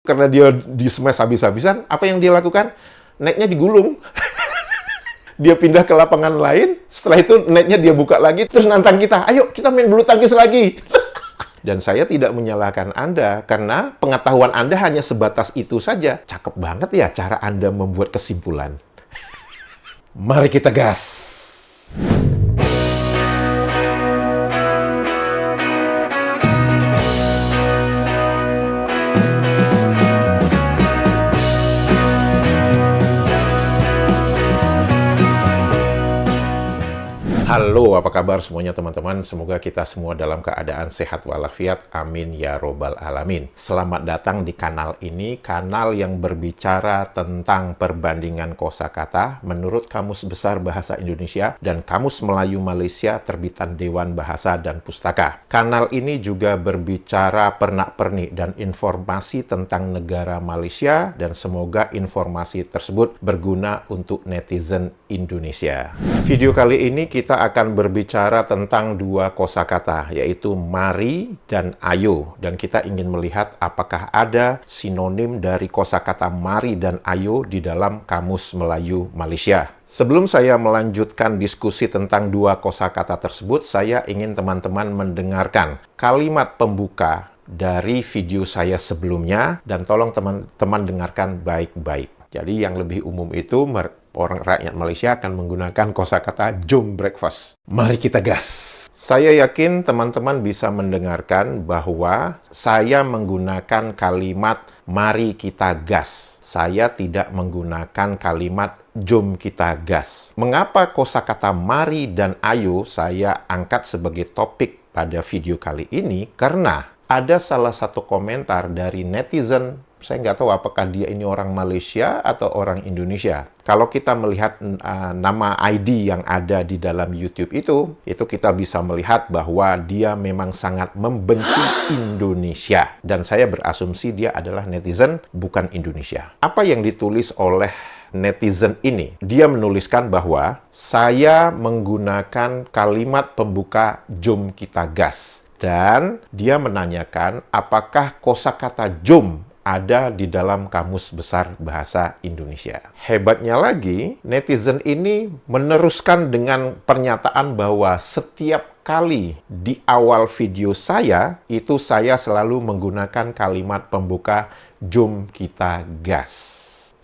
Karena dia di-smash habis-habisan, apa yang dia lakukan? Netnya digulung. Dia pindah ke lapangan lain, setelah itu netnya dia buka lagi, terus nantang kita, ayo kita main bulu tangkis lagi. Dan saya tidak menyalahkan Anda, karena pengetahuan Anda hanya sebatas itu saja. Cakep banget ya cara Anda membuat kesimpulan. Mari kita gas! Halo, apa kabar semuanya teman-teman? Semoga kita semua dalam keadaan sehat walafiat. Amin ya robbal alamin. Selamat datang di kanal ini, kanal yang berbicara tentang perbandingan kosakata menurut Kamus Besar Bahasa Indonesia dan Kamus Melayu Malaysia terbitan Dewan Bahasa dan Pustaka. Kanal ini juga berbicara pernak-pernik dan informasi tentang negara Malaysia, dan semoga informasi tersebut berguna untuk netizen Indonesia. Video kali ini kita akan berbicara tentang dua kosakata, yaitu mari dan ayo, dan kita ingin melihat apakah ada sinonim dari kosakata mari dan ayo di dalam Kamus Melayu Malaysia. Sebelum saya melanjutkan diskusi tentang dua kosakata tersebut, saya ingin teman-teman mendengarkan kalimat pembuka dari video saya sebelumnya, dan tolong teman-teman dengarkan baik-baik. Jadi yang lebih umum itu orang rakyat Malaysia akan menggunakan kosakata jom breakfast. Mari kita gas! Saya yakin teman-teman bisa mendengarkan bahwa saya menggunakan kalimat mari kita gas. Saya tidak menggunakan kalimat jom kita gas. Mengapa kosakata mari dan ayo saya angkat sebagai topik pada video kali ini? Karena ada salah satu komentar dari netizen. Saya nggak tahu apakah dia ini orang Malaysia atau orang Indonesia. Kalau kita melihat nama ID yang ada di dalam YouTube itu kita bisa melihat bahwa dia memang sangat membenci Indonesia. Dan saya berasumsi dia adalah netizen, bukan Indonesia. Apa yang ditulis oleh netizen ini? Dia menuliskan bahwa saya menggunakan kalimat pembuka jom kita gas. Dan dia menanyakan apakah kosakata jom ada di dalam Kamus Besar Bahasa Indonesia. Hebatnya lagi, netizen ini meneruskan dengan pernyataan bahwa setiap kali di awal video saya, itu saya selalu menggunakan kalimat pembuka jom kita gas.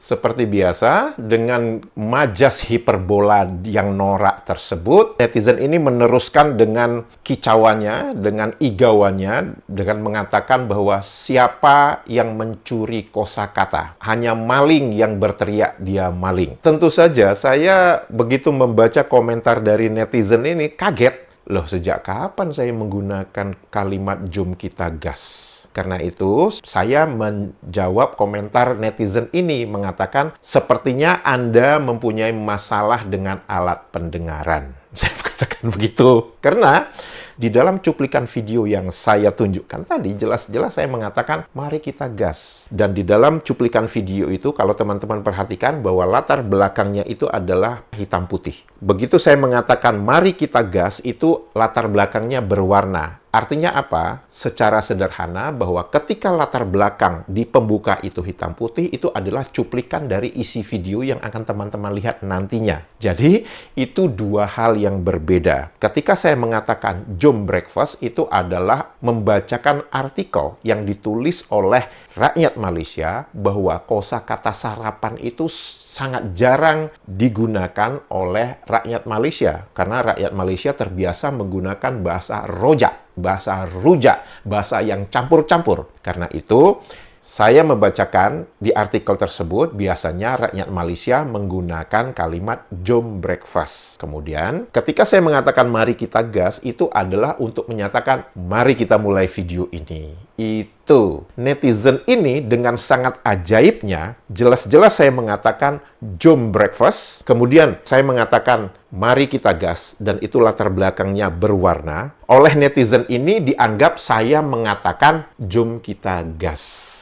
Seperti biasa, dengan majas hiperbola yang norak tersebut, netizen ini meneruskan dengan kicauannya, dengan igauannya, dengan mengatakan bahwa siapa yang mencuri kosakata? Hanya maling yang berteriak dia maling. Tentu saja, saya begitu membaca komentar dari netizen ini kaget. Loh, sejak kapan saya menggunakan kalimat jom kita gas? Karena itu, saya menjawab komentar netizen ini mengatakan, sepertinya Anda mempunyai masalah dengan alat pendengaran. Saya katakan begitu. Karena di dalam cuplikan video yang saya tunjukkan tadi, jelas-jelas saya mengatakan, mari kita gas. Dan di dalam cuplikan video itu, kalau teman-teman perhatikan bahwa latar belakangnya itu adalah hitam putih. Begitu saya mengatakan, mari kita gas, itu latar belakangnya berwarna. Artinya apa? Secara sederhana bahwa ketika latar belakang di pembuka itu hitam putih, itu adalah cuplikan dari isi video yang akan teman-teman lihat nantinya. Jadi, itu dua hal yang berbeda. Ketika saya mengatakan jom breakfast, itu adalah membacakan artikel yang ditulis oleh rakyat Malaysia bahwa kosakata sarapan itu sangat jarang digunakan oleh rakyat Malaysia. Karena rakyat Malaysia terbiasa menggunakan bahasa rojak, bahasa rujak, bahasa yang campur-campur. Karena itu, saya membacakan di artikel tersebut, biasanya rakyat Malaysia menggunakan kalimat jom breakfast. Kemudian, ketika saya mengatakan mari kita gas, itu adalah untuk menyatakan mari kita mulai video ini. Itu. Netizen ini dengan sangat ajaibnya, jelas-jelas saya mengatakan jom breakfast, kemudian saya mengatakan mari kita gas, dan itu latar belakangnya berwarna. Oleh netizen ini dianggap saya mengatakan jom kita gas.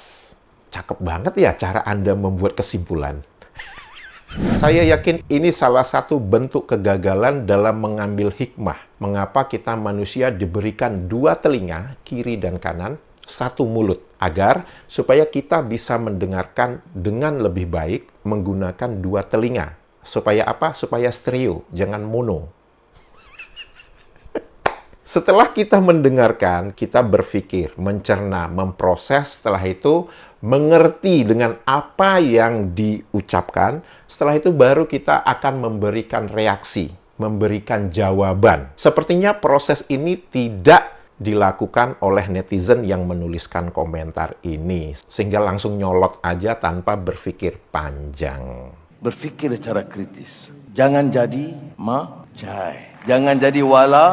Cakep banget ya cara Anda membuat kesimpulan. Saya yakin ini salah satu bentuk kegagalan dalam mengambil hikmah. Mengapa kita manusia diberikan dua telinga, kiri dan kanan, satu mulut, agar supaya kita bisa mendengarkan dengan lebih baik menggunakan dua telinga. Supaya apa? Supaya stereo, jangan mono. Setelah kita mendengarkan, kita berpikir, mencerna, memproses, setelah itu mengerti dengan apa yang diucapkan, setelah itu baru kita akan memberikan reaksi, memberikan jawaban. Sepertinya proses ini tidak dilakukan oleh netizen yang menuliskan komentar ini, sehingga langsung nyolot aja tanpa berpikir panjang. Berpikir secara kritis. Jangan jadi macai. Jangan jadi wala.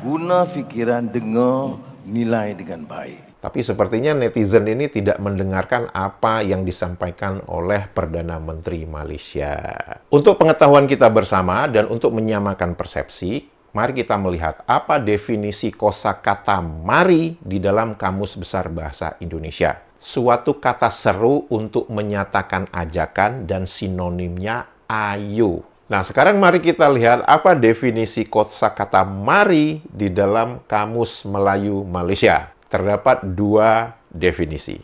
Guna fikiran, dengar, nilai dengan baik. Tapi sepertinya netizen ini tidak mendengarkan apa yang disampaikan oleh Perdana Menteri Malaysia. Untuk pengetahuan kita bersama dan untuk menyamakan persepsi, mari kita melihat apa definisi kosakata mari di dalam Kamus Besar Bahasa Indonesia. Suatu kata seru untuk menyatakan ajakan dan sinonimnya ayo. Nah, sekarang mari kita lihat apa definisi kosakata mari di dalam Kamus Melayu Malaysia. Terdapat dua definisi.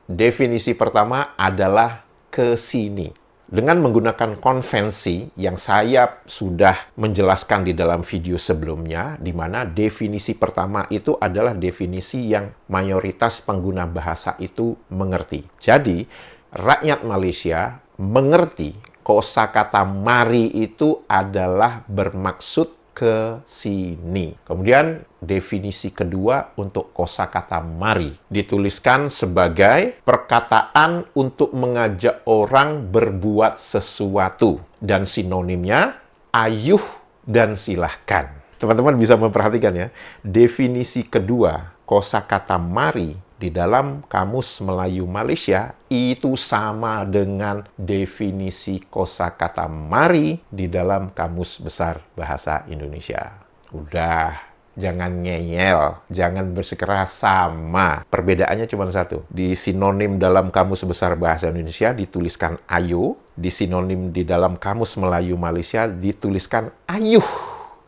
Definisi pertama adalah kesini. Dengan menggunakan konvensi yang saya sudah menjelaskan di dalam video sebelumnya, di mana definisi pertama itu adalah definisi yang mayoritas pengguna bahasa itu mengerti. Jadi, rakyat Malaysia mengerti kosakata mari itu adalah bermaksud ke sini. Kemudian definisi kedua untuk kosakata mari dituliskan sebagai perkataan untuk mengajak orang berbuat sesuatu, dan sinonimnya ayuh dan silahkan. Teman-teman bisa memperhatikan ya, definisi kedua kosakata mari di dalam Kamus Melayu Malaysia itu sama dengan definisi kosakata mari di dalam Kamus Besar Bahasa Indonesia. Udah, jangan ngeyel, jangan bersikeras sama. Perbedaannya cuma satu. Di sinonim dalam Kamus Besar Bahasa Indonesia dituliskan ayo, di sinonim di dalam Kamus Melayu Malaysia dituliskan ayuh.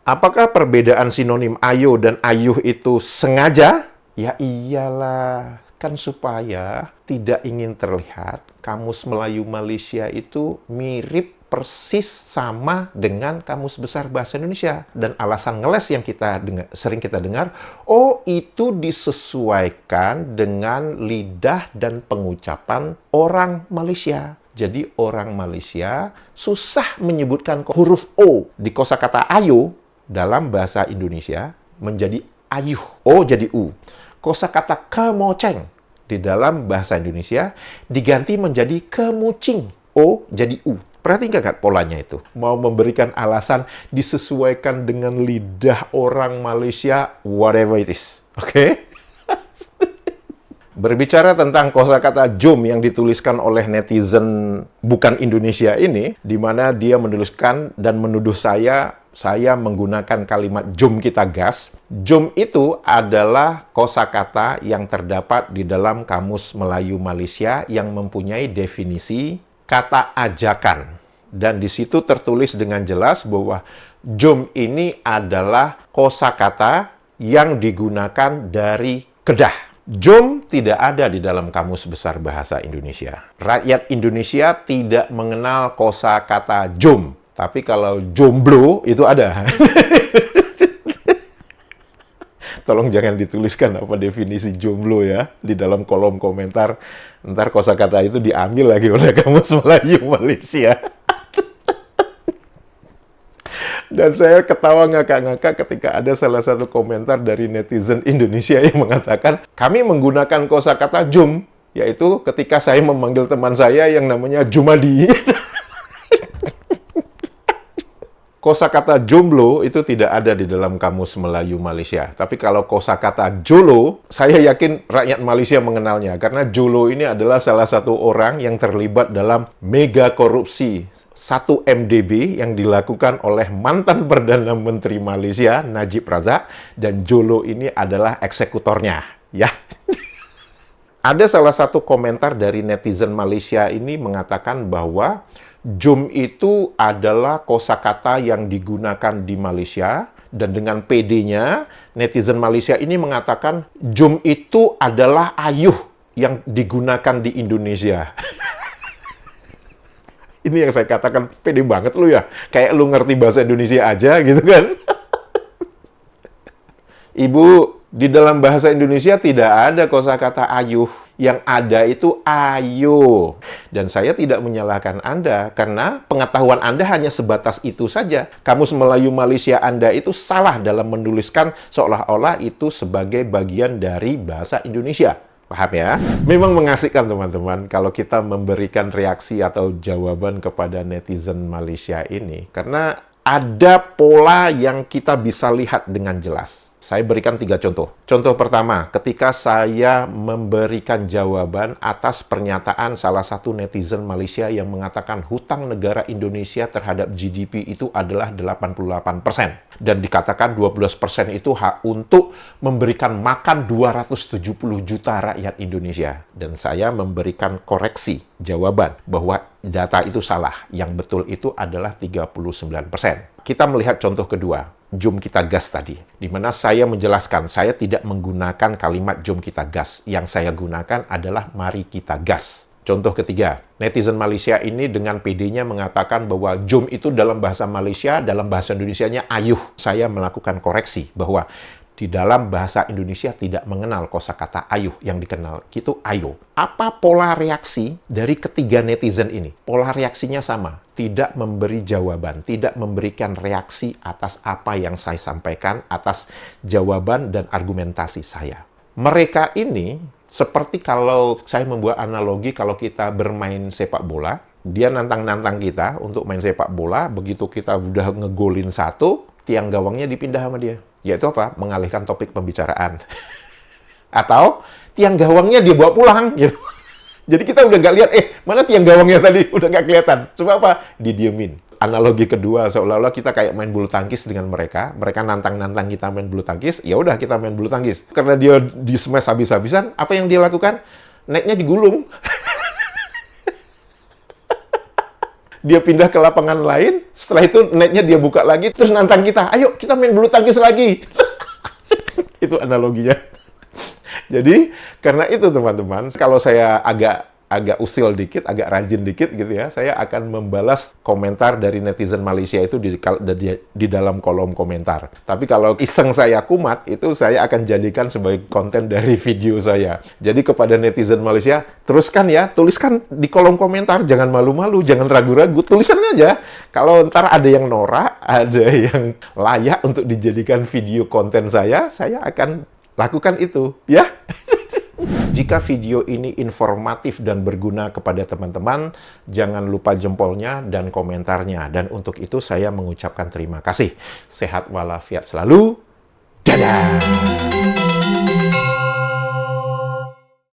Apakah perbedaan sinonim ayo dan ayuh itu sengaja? Ya iyalah, kan supaya tidak ingin terlihat Kamus Melayu Malaysia itu mirip persis sama dengan Kamus Besar Bahasa Indonesia. Dan alasan ngeles yang sering kita dengar, oh itu disesuaikan dengan lidah dan pengucapan orang Malaysia. Jadi orang Malaysia susah menyebutkan huruf O di kosakata ayo dalam bahasa Indonesia menjadi ayuh, O jadi U. Kosakata kemoceng di dalam bahasa Indonesia diganti menjadi kemucing, O jadi U. Perhatikan kan polanya itu. Mau memberikan alasan disesuaikan dengan lidah orang Malaysia, whatever it is. Oke? Berbicara tentang kosakata jom yang dituliskan oleh netizen bukan Indonesia ini, di mana dia menuliskan dan menuduh saya menggunakan kalimat jom kita gas. Jom itu adalah kosakata yang terdapat di dalam Kamus Melayu Malaysia yang mempunyai definisi kata ajakan. Dan di situ tertulis dengan jelas bahwa jom ini adalah kosakata yang digunakan dari kedah. Jom tidak ada di dalam Kamus Besar Bahasa Indonesia. Rakyat Indonesia tidak mengenal kosakata jom. Tapi kalau jomblo itu ada. Tolong jangan dituliskan apa definisi jomblo ya di dalam kolom komentar. Ntar kosakata itu diambil lagi oleh Kamus Melayu Malaysia. Dan saya ketawa ngakak-ngakak ketika ada salah satu komentar dari netizen Indonesia yang mengatakan, kami menggunakan kosakata jom, yaitu ketika saya memanggil teman saya yang namanya Jumadi. Kosakata jomblo itu tidak ada di dalam Kamus Melayu Malaysia. Tapi kalau kosakata jolo, saya yakin rakyat Malaysia mengenalnya. Karena jolo ini adalah salah satu orang yang terlibat dalam mega korupsi 1 MDB yang dilakukan oleh mantan Perdana Menteri Malaysia, Najib Razak. Dan jolo ini adalah eksekutornya. Ya. Ada salah satu komentar dari netizen Malaysia ini mengatakan bahwa jom itu adalah kosakata yang digunakan di Malaysia Dan dengan PD-nya, netizen Malaysia ini mengatakan jom itu adalah ayuh yang digunakan di Indonesia. Ini yang saya katakan pede banget lu ya. Kayak lu ngerti bahasa Indonesia aja gitu kan. Ibu, di dalam bahasa Indonesia tidak ada kosakata ayuh. Yang ada itu ayo. Dan saya tidak menyalahkan Anda, karena pengetahuan Anda hanya sebatas itu saja. Kamus Melayu Malaysia Anda itu salah dalam menuliskan seolah-olah itu sebagai bagian dari bahasa Indonesia. Paham ya? Memang mengasihkan teman-teman kalau kita memberikan reaksi atau jawaban kepada netizen Malaysia ini. Karena ada pola yang kita bisa lihat dengan jelas. Saya berikan 3 contoh. Contoh pertama, ketika saya memberikan jawaban atas pernyataan salah satu netizen Malaysia yang mengatakan hutang negara Indonesia terhadap GDP itu adalah 88%. Dan dikatakan 12% itu hak untuk memberikan makan 270 juta rakyat Indonesia. Dan saya memberikan koreksi jawaban bahwa data itu salah. Yang betul itu adalah 39%. Kita melihat contoh kedua, jom kita gas tadi. Di mana saya menjelaskan, saya tidak menggunakan kalimat jom kita gas. Yang saya gunakan adalah mari kita gas. Contoh ketiga, netizen Malaysia ini dengan PD-nya mengatakan bahwa jom itu dalam bahasa Malaysia, dalam bahasa Indonesianya ayuh. Saya melakukan koreksi bahwa di dalam bahasa Indonesia tidak mengenal kosakata ayuh, yang dikenal itu ayo. Apa pola reaksi dari ketiga netizen ini? Pola reaksinya sama, tidak memberi jawaban, tidak memberikan reaksi atas apa yang saya sampaikan, atas jawaban dan argumentasi saya. Mereka ini seperti kalau saya membuat analogi kalau kita bermain sepak bola, dia nantang-nantang kita untuk main sepak bola, begitu kita udah ngegolin satu, tiang gawangnya dipindah sama dia. Yaitu apa? Mengalihkan topik pembicaraan. Atau tiang gawangnya dia bawa pulang gitu. Jadi kita udah nggak lihat, mana tiang gawangnya tadi? Udah nggak kelihatan. Coba apa? Didiemin. Analogi kedua, seolah-olah kita kayak main bulu tangkis dengan mereka. Mereka nantang-nantang kita main bulu tangkis, ya udah kita main bulu tangkis. Karena dia di smash habis-habisan, apa yang dia lakukan? Naiknya digulung. Dia pindah ke lapangan lain, setelah itu netnya dia buka lagi, terus nantang kita, ayo kita main bulu tangkis lagi. Itu analoginya. Jadi, karena itu teman-teman, kalau saya agak usil dikit, agak rajin dikit gitu ya, saya akan membalas komentar dari netizen Malaysia itu di dalam kolom komentar. Tapi kalau iseng saya kumat, itu saya akan jadikan sebagai konten dari video saya. Jadi kepada netizen Malaysia, teruskan ya, tuliskan di kolom komentar, jangan malu-malu, jangan ragu-ragu, tulisan aja. Kalau ntar ada yang norak, ada yang layak untuk dijadikan video konten saya akan lakukan itu, ya. Jika video ini informatif dan berguna kepada teman-teman, jangan lupa jempolnya dan komentarnya. Dan untuk itu saya mengucapkan terima kasih. Sehat walafiat selalu. Dadah!